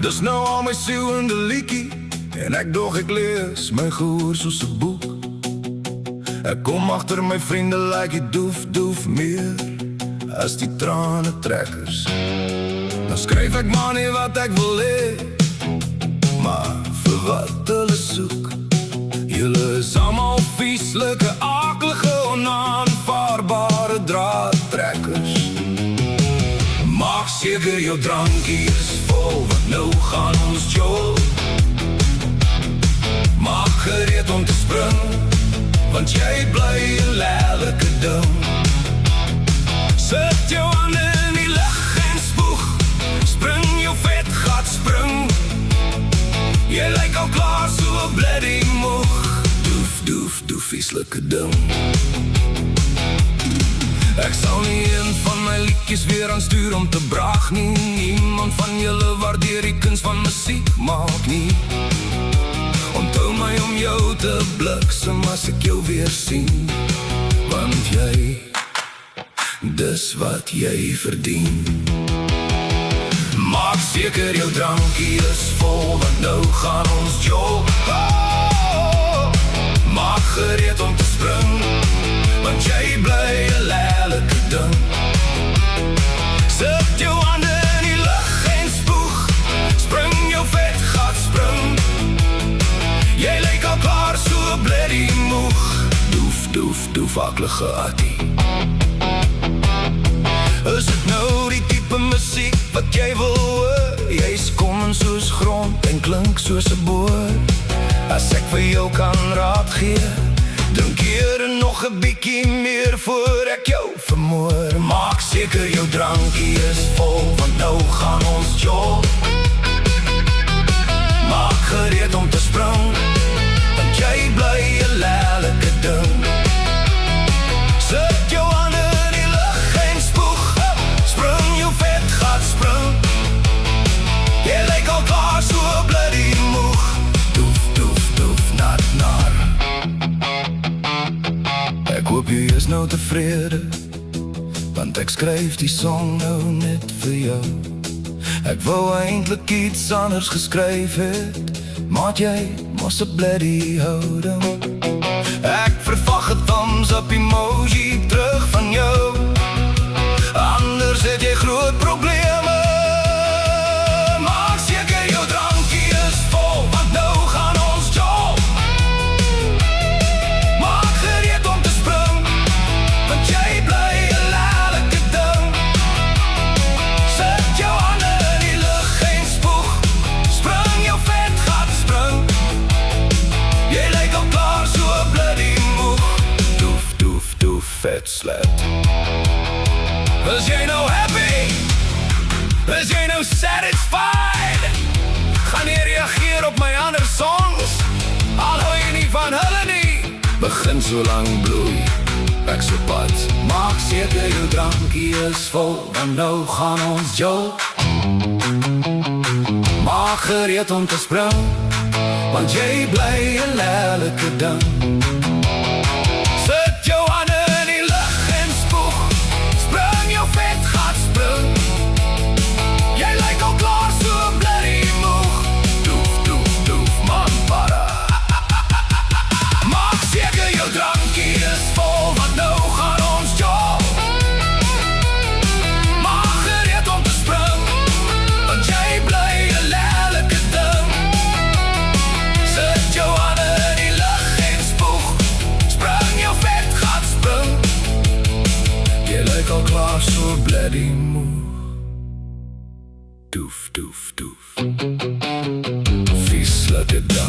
Dis nou al my siel in die liedjie, en ek dog ek lees my gehoor soos 'n boek. Ek kom agter my vriende like die doef, doef meer as die trane trekkers. Dan skryf ek maar nie wat ek wil hê, maar vir wat hulle soek. Julle is allemaal vieslike, akelige, onaanvaarbare draadtrekkers. Maak seker jou drankie is vol, want nou gaan ons jol. Maak gereed om te spring, want jy bly 'n lelike ding. Sit jou hande in die lug en spoeg, spring jou vet gat spring. Jy lyk al klaar so 'n bloody moeg. Doef, doef, doef, vieslike ding. Ek sal nie een van my liedjies weer aanstuur om te braag nie. Niemand van julle waardeer die kuns van musiek maak nie. Onthou my om jou te bliksem as ek jou weer sien, want jy, dis wat jy verdien. Maak seker jou drankie is vol, want nou gaan ons jol. Maak gereed om te spring, want jy bly 'n lelike ding. Sit jou hande in die lug en spoeg, spring jou vet gat spring. Jy lyk al klaar so 'n bloody moeg. Doef, doef, doef, akelige attie. Is dit nou die type musiek wat jy wil hoor? Jy kom soos grond en klink soos 'n boor. As ek vir jou kan raad gee, drink hier nog 'n bietjie meer voor ek jou vermoor. Maak seker jou drankie is vol, want nou gaan ons jol. Maak gereed om te spring, want jy bly 'n lelike ding. Sit jou hande in die lug en spoeg, spring jou vet gat spring. Jy lyk al klaar so 'n bloody moeg. Doef, doef, doef, nat, nar. Ek hoop jy is nou tevrede, want ek skryf die song nou net vir jou. Ek wou eintlik iets anders geskryf het, maar jy mos 'n bloody houding. Ek verwag 'n thumbs up emoji terug van jou, anders het jy groot probleme. Maak seker jou drankie is vol, want nou gaan ons jol. Maak gereed om te spring, want jy bly 'n lelike ding. Sit jou hande in die lug en spoeg, spring jou vet gat spring. Jy lyk al klaar so 'n bloody moeg. Doef, doef, doef, vet slet. Is jy nou happy? Is jy nou satisfied? Gaan jy reageer op my ander songs? Al hou jy nie van hulle nie. Begin so lang bloei, ek so pad. Maak seker jou drankie is vol, want nou gaan ons jol. Maak gereed om te spring, want jy bly 'n lelike ding. Sit jou hande in die lug en spoeg, spring jou vet gat spring. Jy lyk al klaar so 'n bloody moeg. Doef, doef, doef, man, para. Maak seker jou drankie is vol, want nou gaan ons jol. Maak gereed om te spring, want jy bly 'n lelike ding. Sit jou hande in die lug en spoeg, spring jou vet gat spring. Jy lyk al klaar so 'n bloody moeg. Doef, doef, doef, vieslike ding.